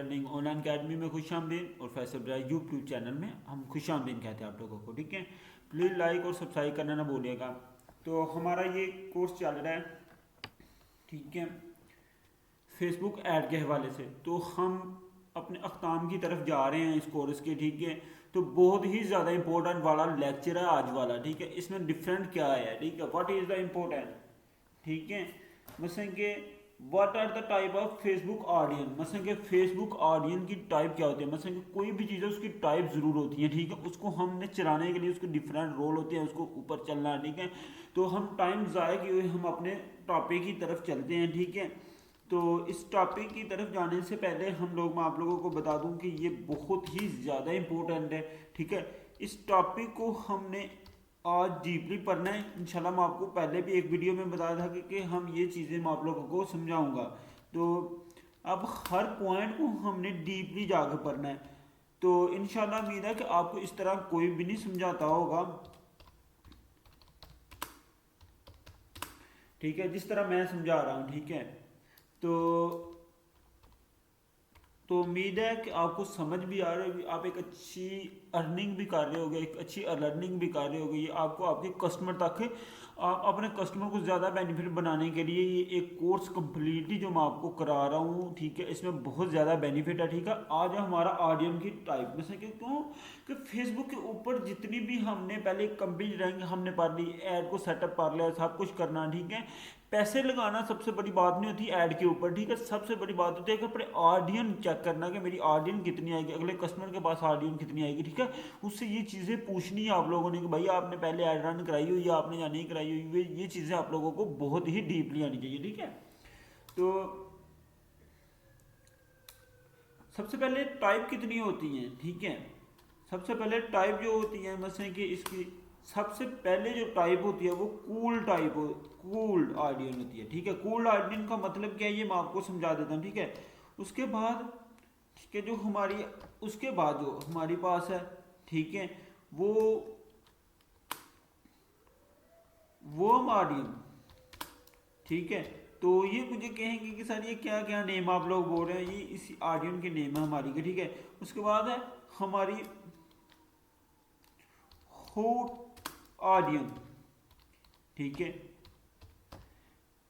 Learning online academy में खुशामदीद और Faisal ब्राय YouTube channel में हम खुशामदीद कहते हैं आप लोगों को। ठीक है, प्लीज़ लाइक और सब्सक्राइब करना ना भूलिएगा। तो हमारा ये कोर्स चल रहा है, ठीक है, फेसबुक ऐड के हवाले से। तो हम अपने अख्ताम की तरफ जा रहे हैं इस कोर्स के। ठीक है, तो बहुत ही ज़्यादा इंपॉर्टेंट वाला लेक्चर है आज वाला। ठीक है, इसमें डिफरेंट क्या है, ठीक है, व्हाट इज़ द इम्पोर्टेंट। ठीक है, मसलन के what are the type of Facebook audience, मसलन के फेसबुक ऑडियंस की टाइप क्या होती है। मसलन कि कोई भी चीज़ है उसकी टाइप ज़रूर होती है। ठीक है, उसको हमने चलाने के लिए उसके डिफरेंट रोल होते हैं, उसको ऊपर चलना है। ठीक है, तो हम टाइम ज़ाया किए हुए हम अपने टॉपिक की तरफ चलते हैं। ठीक है, तो इस टॉपिक की तरफ जाने से पहले मैं आप लोगों को बता दूं कि ये बहुत ही ज़्यादा इम्पोर्टेंट है। ठीक है, इस टॉपिक को हमने आज डीपली पढ़ना है। इंशाल्लाह मैं आपको पहले भी एक वीडियो में बताया था कि हम ये चीज़ें मैं आप लोगों को समझाऊंगा। तो अब हर पॉइंट को हमने डीपली जाकर पढ़ना है। तो इंशाल्लाह उम्मीद है कि आपको इस तरह कोई भी नहीं समझाता होगा, ठीक है, जिस तरह मैं समझा रहा हूँ। ठीक है, तो उम्मीद है कि आपको समझ भी आ रही होगी, आप एक अच्छी अर्निंग भी कर रहे होगे, एक अच्छी लर्निंग भी कर रहे होगे। ये आपको आपके कस्टमर तक, आप अपने कस्टमर को ज़्यादा बेनिफिट बनाने के लिए ये एक कोर्स कम्प्लीटली जो मैं आपको करा रहा हूँ, ठीक है, इसमें बहुत ज़्यादा बेनिफिट है। ठीक है, आज हमारा ऑडियंस की टाइप में से क्यों कि फेसबुक के ऊपर जितनी भी हमने पहले कंप्लीट रहेंगे हमने पढ़ ली, ऐड को सेटअप कर लिया, सब कुछ करना। ठीक है, पैसे लगाना सबसे बड़ी बात नहीं होती ऐड के ऊपर। ठीक है, सबसे बड़ी बात होती है कि अपने ऑडियंस चेक करना कि मेरी ऑडियंस कितनी आएगी, अगले कस्टमर के पास ऑडियंस कितनी आएगी। ठीक है, उससे ये चीज़ें पूछनी है आप लोगों ने कि भाई आपने पहले ऐड रन कराई हुई या आपने या नहीं कराई हुई। ये चीज़ें आप लोगों को बहुत ही डीपली आनी चाहिए। ठीक है, तो सबसे पहले टाइप कितनी होती हैं। ठीक है, सबसे पहले टाइप जो होती है, मसलन कि इसकी सबसे पहले जो टाइप होती है वो कूल टाइप हो, कूल्ड ऑडियंस होती है। ठीक है, कूल्ड ऑडियंस का मतलब क्या है ये मैं आपको समझा देता हूँ। ठीक है, उसके बाद ठीक है, जो हमारी उसके बाद जो हमारे पास है, ठीक है, वो वर्म ऑडियंस। ठीक है, तो ये मुझे कहेंगे कि सर ये क्या क्या नेम आप लोग बोल रहे हैं, ये इसी ऑडियंस के नेम है हमारी के। ठीक है, उसके बाद है हमारी हॉट ऑडियंस। ठीक है,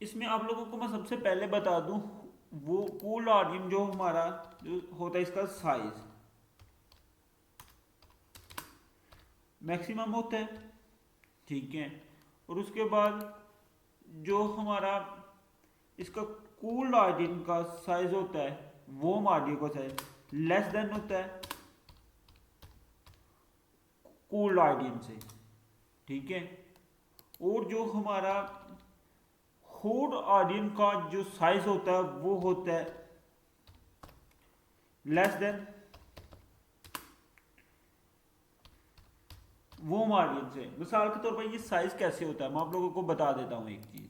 इसमें आप लोगों को मैं सबसे पहले बता दूं, वो कूल ऑडियंस जो हमारा जो होता है इसका साइज मैक्सिमम होता है। ठीक है, और उसके बाद जो हमारा इसका कूल ऑडियंस का साइज होता है, वो ऑडियंस का साइज लेस देन होता है कूल ऑडियंस से। ठीक है, और जो हमारा हॉट ऑडियंस का जो साइज होता है वो होता है लेस देन वोम ऑडियंस है। मिसाल के तौर पर ये साइज कैसे होता है मैं आप लोगों को बता देता हूँ एक चीज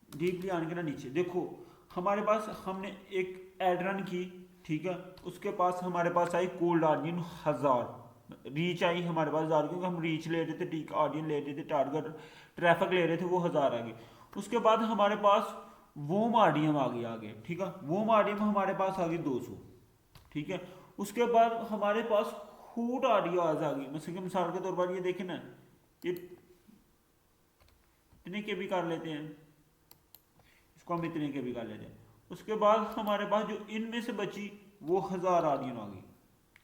डीपली आने के ना नीचे। देखो हमारे पास हमने एक एड रन की, ठीक है, उसके पास हमारे पास आई कोल्ड ऑडियंस 1000 रीच आई हमारे पास 1000, क्योंकि हम रीच ले रहे थे, ठीक ऑडियंस ले रहे थे, टारगेट ट्रैफिक ले रहे थे, वो 1000 आ गए। उसके बाद हमारे पास वोम ऑडियंस आ गया आगे। ठीक है, वोम ऑडियंस हमारे पास आ गई 200। ठीक है, उसके बाद हमारे पास हूट ऑडियो आ गई। मिसाल के तौर पर ये देखें ना, ये इतने के भी कर लेते हैं, इसको हम इतने के भी कर लेते हैं। उसके बाद हमारे पास जो इनमें से बची वो 1000 ऑडियंस आ गई।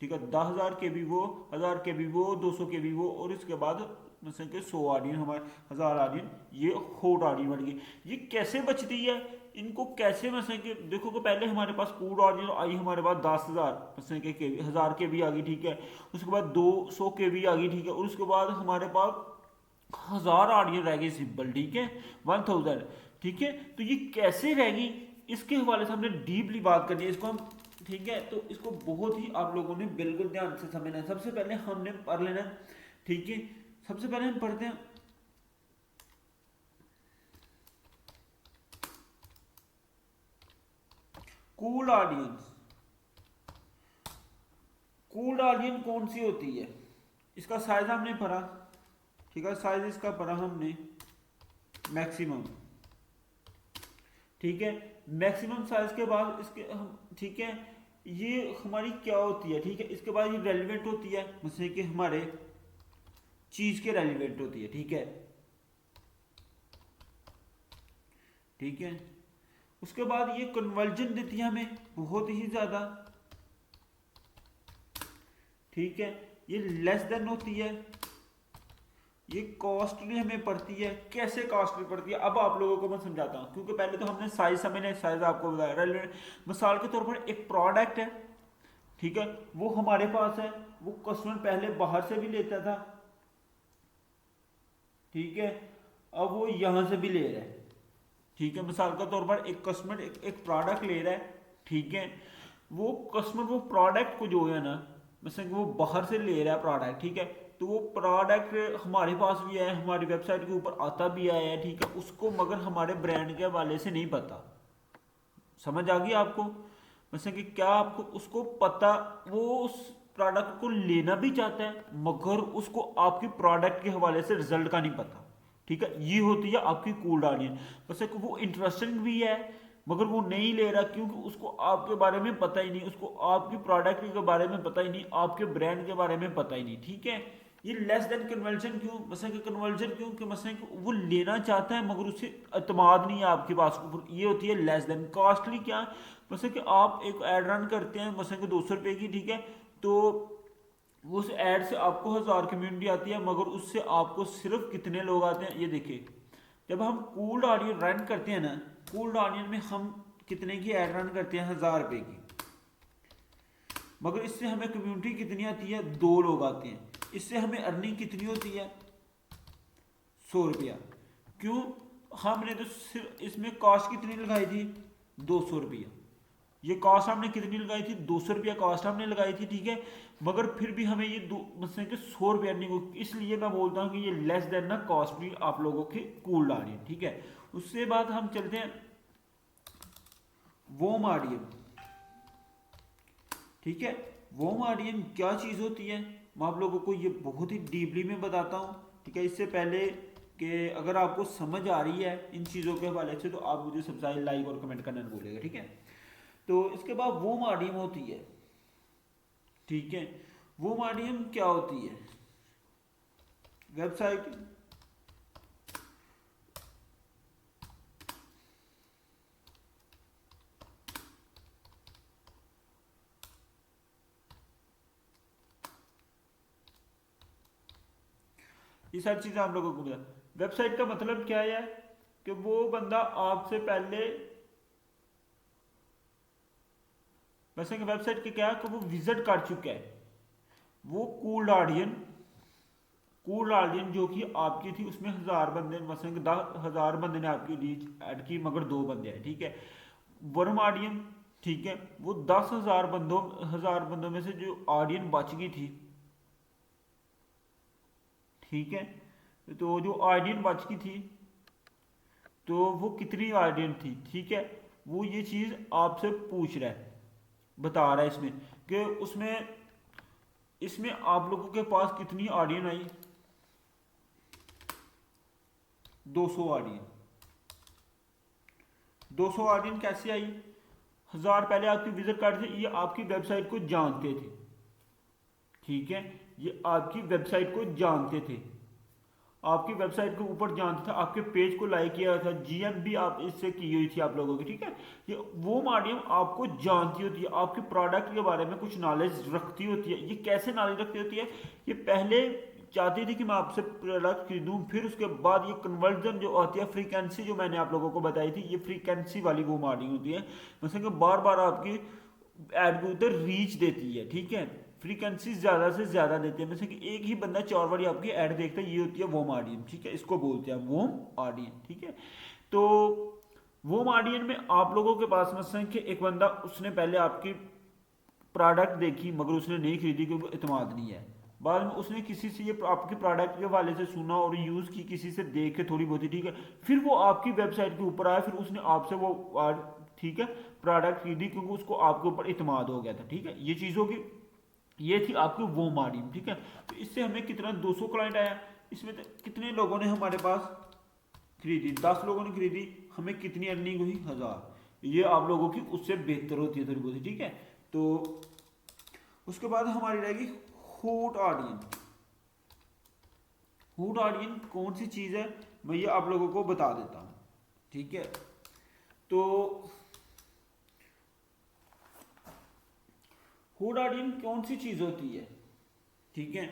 ठीक है, 10,000 के भी वो, 1000 के भी वो, 200 के भी वो, और इसके बाद मतलब कि 100 ऑडियंस, हमारे 1000 ऑडियंस, ये हॉट ऑडियंस बन गई। ये कैसे बचती है, इनको कैसे मतलब कि देखो कि पहले हमारे पास कूड ऑडियंस आई हमारे पास 10,000 मतलब के 1000 के भी आ गई। ठीक है, उसके बाद 200 के भी आ गई। ठीक है, और उसके बाद हमारे पास 1000 ऑडियंस रह गई सिंपल। ठीक है, 1000। ठीक है, तो ये कैसे रहेगी इसके हवाले से हमने डीपली बात करनी है इसको हम। ठीक है, तो इसको बहुत ही आप लोगों ने बिल्कुल ध्यान से समझना है। सबसे पहले हमने पढ़ लेना। ठीक है, सबसे पहले हम पढ़ते हैं कूल ऑडियंस। कूल ऑडियंस कौन सी होती है, इसका साइज हमने पढ़ा। ठीक है, साइज इसका पढ़ा हमने मैक्सिमम। ठीक है, मैक्सिमम साइज के बाद इसके हम, ठीक है, ये हमारी क्या होती है, ठीक है। इसके बाद ये रेलिवेंट होती है, जैसे कि हमारे चीज के रेलिवेंट होती है, ठीक है, ठीक है। उसके बाद ये कन्वर्जन देती है हमें बहुत ही ज्यादा, ठीक है। ये लेस देन होती है, ये कॉस्टली हमें पड़ती है। कैसे कॉस्टली पड़ती है अब आप लोगों को मैं समझाता हूँ, क्योंकि पहले तो हमने साइज समझने, साइज आपको बताया रेलिवेंट। मिसाल के तौर पर एक प्रोडक्ट है, ठीक है, वो हमारे पास है, वो कस्टमर पहले बाहर से भी लेता था, ठीक है, अब वो यहां से भी ले रहा है, ठीक है। मिसाल के तौर पर एक कस्टमर एक प्रोडक्ट ले रहा है, ठीक है, वो कस्टमर वो प्रोडक्ट को जो है ना, मतलब वो बाहर से ले रहा है प्रोडक्ट, ठीक है, तो वो प्रोडक्ट हमारे पास भी है, हमारी वेबसाइट के ऊपर आता भी आया है, ठीक है, उसको मगर हमारे ब्रांड के हवाले से नहीं पता। समझ आ गई आपको, वैसे कि क्या आपको उसको पता, वो उस प्रोडक्ट को लेना भी चाहता है मगर उसको आपकी प्रोडक्ट के हवाले से रिजल्ट का नहीं पता, ठीक है। ये होती है आपकी कोल्ड ऑडियंस। वैसे कि वो इंटरेस्टिंग भी है मगर वो नहीं ले रहा क्योंकि उसको आपके बारे में पता ही नहीं, उसको आपकी प्रोडक्ट के बारे में पता ही नहीं, आपके ब्रांड के बारे में पता ही नहीं, ठीक है। ये लेस देन कन्वर्जन क्यों, मसलन कि कन्वर्जन क्यों कि मसलन कि वो लेना चाहता है मगर उसे अतमाद नहीं है आपके पास, ये होती है लेस देन। कॉस्टली क्या, मसलन कि आप एक ऐड रन करते हैं मसलन कि 200 रुपये की, ठीक है, तो उस ऐड से आपको 1000 कम्युनिटी आती है मगर उससे आपको सिर्फ कितने लोग आते हैं, ये देखिए। जब हम कोल्ड ऑडियंस रन करते हैं ना, कोल्ड ऑडियंस में हम कितने की ऐड रन करते हैं, 1000 रुपये की, मगर इससे हमें कम्युनिटी कितनी आती है, 2 लोग आते हैं। इससे हमें अर्निंग कितनी होती है, 100 रुपया। क्यों, हमने तो सिर्फ इसमें कॉस्ट कितनी लगाई थी, 200 रुपया। ये कॉस्ट हमने कितनी लगाई थी, 200 रुपया कॉस्ट हमने लगाई थी, ठीक है, मगर फिर भी हमें ये मतलब कि 100 रुपया अर्निंग हो। इसलिए मैं बोलता हूँ कि ये लेस देन ना कॉस्ट भी आप लोगों की कूल आ रही है, ठीक है। उससे बाद हम चलते हैं वोम ऑडियन, ठीक है। वोम ऑडियन क्या चीज़ होती है, मैं आप लोगों को ये बहुत ही डीपली में बताता हूँ, ठीक है। इससे पहले कि अगर आपको समझ आ रही है इन चीज़ों के हवाले से तो आप मुझे सब्सक्राइब, लाइक और कमेंट करना नहीं भूलिएगा, ठीक है। तो इसके बाद वोम ऑडियन होती है, ठीक है। वोम ऑडियन क्या होती है, वेबसाइट ये सारी चीजें आप लोगों को बता। वेबसाइट का मतलब क्या है कि वो बंदा आपसे पहले, वैसे कि वेबसाइट के क्या है कि वो विजिट कर चुका है, वो कूल्ड ऑडियन, कूल्ड ऑडियन जो कि आपकी थी उसमें 1000 बंदे, मसलन 10,000 बंदे ने आपकी रीच ऐड की मगर 2 बंदे हैं, ठीक है। वर्म ऑडियन, ठीक है, वो 10,000 बंदों में से जो ऑडियन बच गई थी, ठीक है, तो जो ऑडियन बच गई थी तो वो कितनी ऑडियन थी, ठीक है, वो ये चीज आपसे पूछ रहा है, बता रहा है इसमें कि उसमें इसमें आप लोगों के पास कितनी ऑडियन आई, 200 ऑडियन। 200 ऑडियन कैसे आई, 1000 पहले आपकी विजिट कार्ड थे, ये आपकी वेबसाइट को जानते थे, ठीक है, ये आपकी वेबसाइट को जानते थे, आपकी वेबसाइट के ऊपर जानता था, आपके पेज को लाइक किया था, जीएम भी आप इससे की हुई थी आप लोगों की, ठीक है। ये वो माध्यम आपको जानती होती है, आपके प्रोडक्ट के बारे में कुछ नॉलेज रखती होती है। ये कैसे नॉलेज रखती होती है, ये पहले चाहती थी कि मैं आपसे प्रोडक्ट खरीदूं, फिर उसके बाद ये कन्वर्जन जो आती है, फ्रीक्वेंसी जो मैंने आप लोगों को बताई थी, ये फ्रीक्वेंसी वाली वो मार्केटिंग होती है, मतलब कि बार बार आपकी एड को उधर रीच देती है, ठीक है, फ्रीक्वेंसी ज्यादा से ज्यादा देते हैं, जैसे कि एक ही बंदा 4 बार आपकी ऐड देखता है, ये होती है वोम ऑडियंस, ठीक है, इसको बोलते हैं वोम ऑडियंस, ठीक है। तो वोम ऑडियंस में आप लोगों के पास मतलब कि एक बंदा उसने पहले आपकी प्रोडक्ट देखी मगर उसने नहीं खरीदी क्योंकि इतमाद नहीं है, बाद में उसने किसी से ये आपके प्रोडक्ट के हवाले से सुना और यूज की, किसी से देख के थोड़ी बहुत, ठीक है, फिर वो आपकी वेबसाइट के ऊपर आया, फिर उसने आपसे वो ठीक है प्रोडक्ट खरीदी क्योंकि उसको आपके ऊपर इतमाद हो गया था, ठीक है। ये चीज़ होगी, ये थी आपकी वो मार्जिन, ठीक है। तो इससे हमें कितना 200 क्लाइंट आया, इसमें तो कितने लोगों ने हमारे पास खरीदी, 10 लोगों ने खरीदी, हमें कितनी अर्निंग हुई, 1000। ये आप लोगों की उससे बेहतर होती है थोड़ी बहुत, ठीक है। तो उसके बाद हमारी रहेगी हूट ऑडियन। हूट ऑडियन कौन सी चीज़ है, मैं ये आप लोगों को बता देता हूँ, ठीक है। तो हूट ऑडियन कौन सी चीज़ होती है, ठीक है,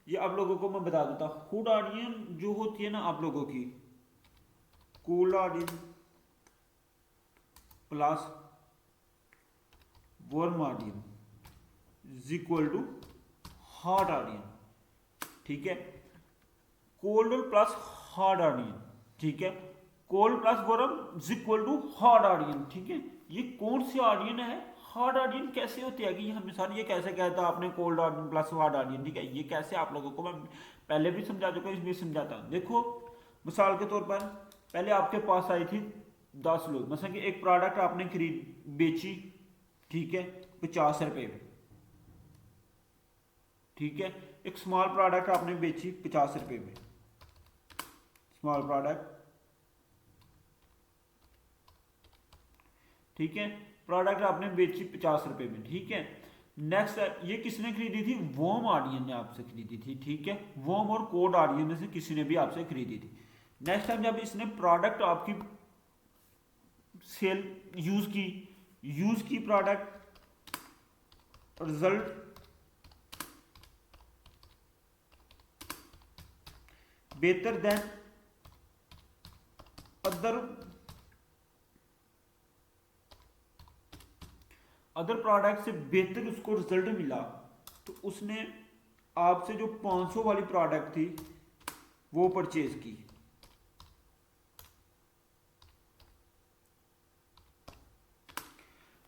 ये आप लोगों को मैं बता देता हूँ। हूट ऑडियन जो होती है ना आप लोगों की, cool audience plus warm audience is equal to hot audience, ठीक है। कोल्ड प्लस हॉट ऑडियन, ठीक है, cold plus warm is equal to hot audience, ठीक है। ये कौन सी ऑडियन है, हॉट ऑडियन कैसे होती है, कि हम सर ये कैसे कहता आपने कोल्ड ऑडियन प्लस हॉट ऑडियन, ठीक है। ये कैसे आप लोगों को मैं पहले भी समझा चुका हूं, इसमें समझाता हूं। देखो मिसाल के तौर पर पहले आपके पास आई थी 10 लोग, मतलब कि एक प्रोडक्ट आपने खरीद बेची, ठीक है, 50 रुपए में, ठीक है। एक स्मॉल प्रोडक्ट आपने बेची 50 रुपए में, स्मॉल प्रोडक्ट, ठीक है, प्रोडक्ट आपने बेची 50 रुपए में, ठीक है। नेक्स्ट ये किसने खरीदी थी, वॉर्म ऑडियन ने आपसे खरीदी थी, ठीक है, वॉर्म और कोल्ड ऑडियन में से किसी ने भी आपसे खरीदी थी। नेक्स्ट टाइम जब इसने प्रोडक्ट आपकी सेल यूज की प्रोडक्ट, रिजल्ट बेहतर देन अदर प्रोडक्ट से बेहतर उसको रिजल्ट मिला, तो उसने आपसे जो 500 वाली प्रोडक्ट थी वो परचेज की,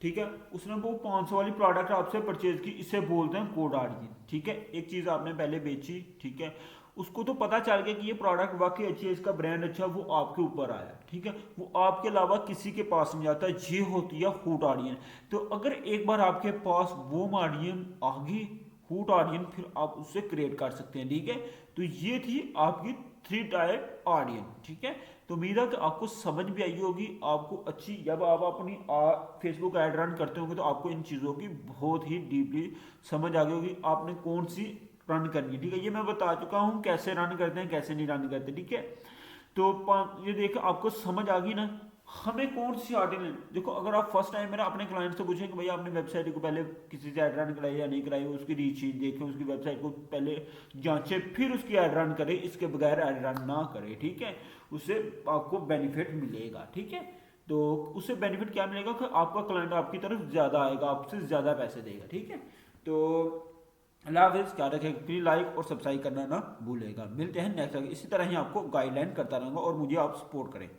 ठीक है। उसने वो 500 वाली प्रोडक्ट आपसे परचेज की, इसे बोलते हैं कोड ऑडियन, ठीक है। एक चीज आपने पहले बेची, ठीक है, उसको तो पता चल गया कि ये प्रोडक्ट वाकई अच्छी है, इसका ब्रांड अच्छा, वो आपके ऊपर आया, ठीक है, वो आपके अलावा किसी के पास नहीं जाता, ये होती है हूट ऑडियन। तो अगर एक बार आपके पास वो ऑडियन आ गई हूट ऑडियन, फिर आप उससे क्रिएट कर सकते हैं, ठीक है। तो ये थी आपकी 3 टाइप ऑडियन, ठीक है। तो उम्मीद है कि आपको समझ भी आई होगी, आपको अच्छी, जब आप अपनी फेसबुक ऐड रन करते होंगे तो आपको इन चीज़ों की बहुत ही डीपली समझ आ गई होगी, आपने कौन सी रन करनी है, ठीक है। ये मैं बता चुका हूँ कैसे रन करते हैं, कैसे नहीं रन करते, ठीक है। तो ये देखो आपको समझ आ गई ना, हमें कौन सी ऑडियन, देखो अगर आप फर्स्ट टाइम मेरा अपने क्लाइंट से पूछें कि भाई आपने वेबसाइट को पहले किसी से ऐड रन कराई या नहीं कराई, उसकी रीच देखें, उसकी वेबसाइट को पहले जांचें, फिर उसकी ऐड रन करें, इसके बगैर ऐड रन ना करें, ठीक है। उससे आपको बेनिफिट मिलेगा, ठीक है। तो उससे बेनिफिट क्या मिलेगा कि आपका क्लाइंट आपकी तरफ ज़्यादा आएगा, आपसे ज़्यादा पैसे देगा, ठीक है। तो अल्लाह हाफिज़, क्या रखेगा, प्लीज लाइक और सब्सक्राइब करना ना भूलेगा। मिलते हैं नेक्स्ट, इसी तरह ही आपको गाइडलाइन करता रहूँगा और मुझे आप सपोर्ट करें।